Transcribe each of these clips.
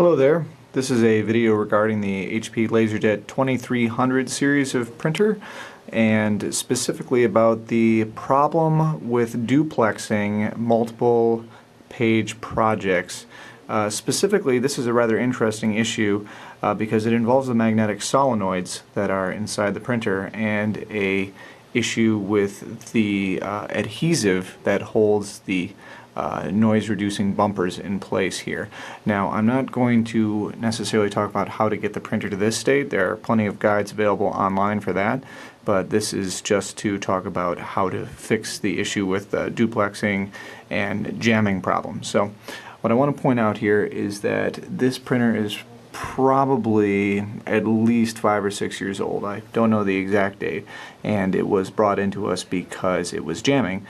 Hello there. This is a video regarding the HP LaserJet 2300 series of printer, and specifically about the problem with duplexing multiple page projects. Specifically, this is a rather interesting issue because it involves the magnetic solenoids that are inside the printer and a issue with the adhesive that holds the noise-reducing bumpers in place here. Now, I'm not going to necessarily talk about how to get the printer to this state. There are plenty of guides available online for that, but this is just to talk about how to fix the issue with duplexing and jamming problems. So, what I want to point out here is that this printer is probably at least 5 or 6 years old. I don't know the exact date, and it was brought into us because it was jamming.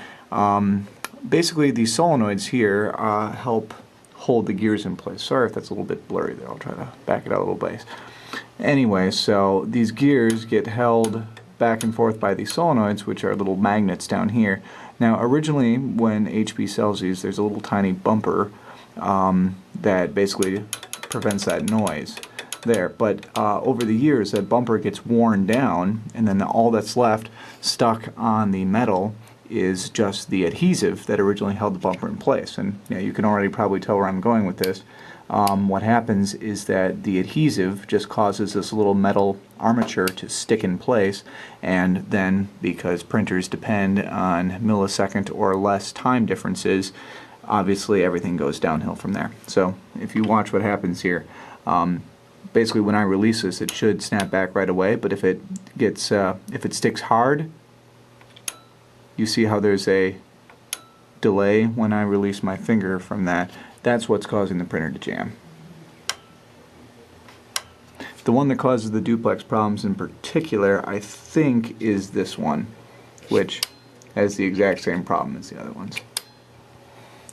Basically, these solenoids here help hold the gears in place. Sorry if that's a little bit blurry there. I'll try to back it out a little bit. Anyway, so these gears get held back and forth by these solenoids, which are little magnets down here. Now, originally, when HP sells these, there's a little tiny bumper that basically prevents that noise there. But over the years, that bumper gets worn down, and then all that's left stuck on the metal is just the adhesive that originally held the bumper in place. And you can already probably tell where I'm going with this. What happens is that the adhesive just causes this little metal armature to stick in place, and then because printers depend on millisecond or less time differences, obviously everything goes downhill from there. So if you watch what happens here, basically when I release this, it should snap back right away, but if it sticks hard, you see how there's a delay when I release my finger from that. That's what's causing the printer to jam. The one that causes the duplex problems in particular, I think, is this one, which has the exact same problem as the other ones.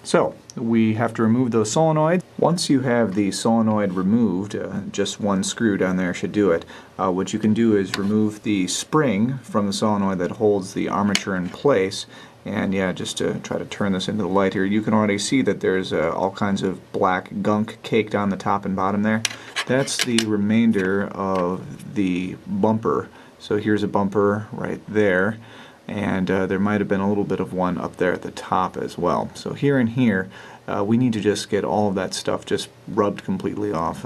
So, we have to remove those solenoids. Once you have the solenoid removed, just one screw down there should do it. What you can do is remove the spring from the solenoid that holds the armature in place. And yeah, just to try to turn this into the light here, you can already see that there's all kinds of black gunk caked on the top and bottom there. That's the remainder of the bumper. So here's a bumper right there. And there might have been a little bit of one up there at the top as well. So here and here, we need to just get all of that stuff just rubbed completely off.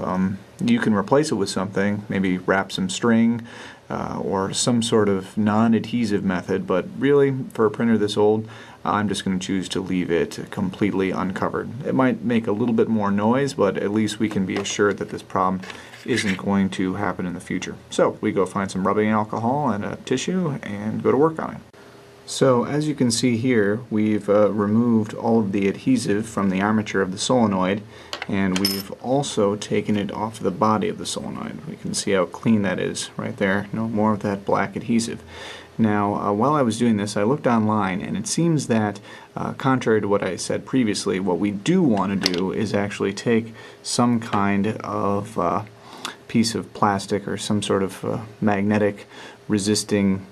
You can replace it with something, maybe wrap some string or some sort of non-adhesive method, but really, for a printer this old, I'm just going to choose to leave it completely uncovered. It might make a little bit more noise, but at least we can be assured that this problem isn't going to happen in the future. So we go find some rubbing alcohol and a tissue and go to work on it. So as you can see here, we've removed all of the adhesive from the armature of the solenoid, and we've also taken it off the body of the solenoid. We can see how clean that is right there. No more of that black adhesive. Now, while I was doing this, I looked online, and it seems that, contrary to what I said previously, what we do want to do is actually take some kind of piece of plastic or some sort of magnetic resisting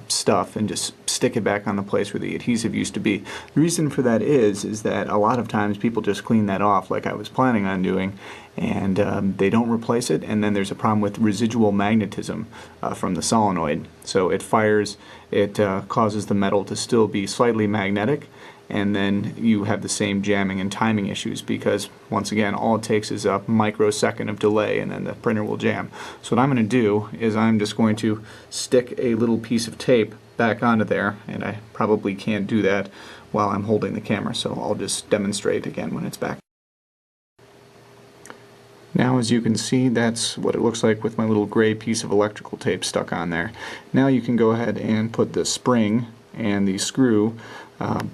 stuff and just stick it back on the place where the adhesive used to be. The reason for that is that a lot of times people just clean that off like I was planning on doing, and they don't replace it, and then there's a problem with residual magnetism from the solenoid. So it fires, it causes the metal to still be slightly magnetic, and then you have the same jamming and timing issues because, once again, all it takes is a microsecond of delay and then the printer will jam. So what I'm going to do is I'm just going to stick a little piece of tape back onto there, and I probably can't do that while I'm holding the camera, so I'll just demonstrate again when it's back. Now, as you can see, that's what it looks like with my little gray piece of electrical tape stuck on there. Now you can go ahead and put the spring and the screw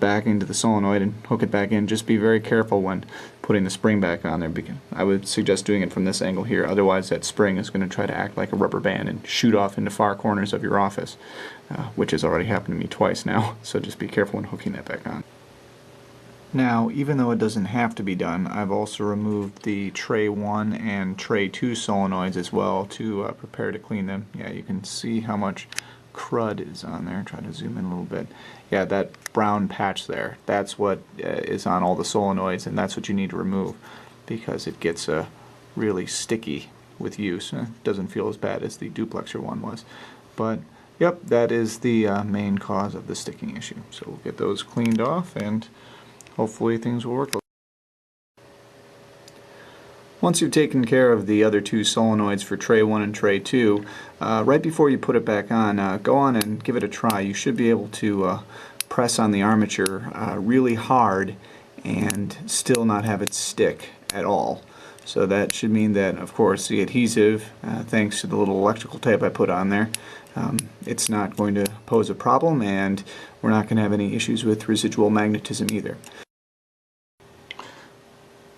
back into the solenoid and hook it back in. Just be very careful when putting the spring back on there, because I would suggest doing it from this angle here, otherwise that spring is going to try to act like a rubber band and shoot off into far corners of your office, which has already happened to me twice now, so just be careful when hooking that back on. Now, even though it doesn't have to be done, I've also removed the tray 1 and tray 2 solenoids as well to prepare to clean them. Yeah, you can see how much crud is on there. Try to zoom in a little bit. Yeah, that brown patch there, that's what is on all the solenoids, and that's what you need to remove because it gets really sticky with use. It doesn't feel as bad as the duplexer one was. But yep, that is the main cause of the sticking issue. So we'll get those cleaned off and hopefully things will work. Once you've taken care of the other two solenoids for tray 1 and tray 2, right before you put it back on, go on and give it a try. You should be able to press on the armature really hard and still not have it stick at all. So that should mean that, of course, the adhesive, thanks to the little electrical tape I put on there, it's not going to pose a problem, and we're not going to have any issues with residual magnetism either.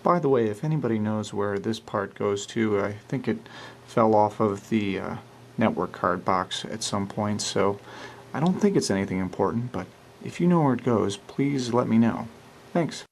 By the way, if anybody knows where this part goes to, I think it fell off of the network card box at some point, so I don't think it's anything important, but if you know where it goes, please let me know. Thanks.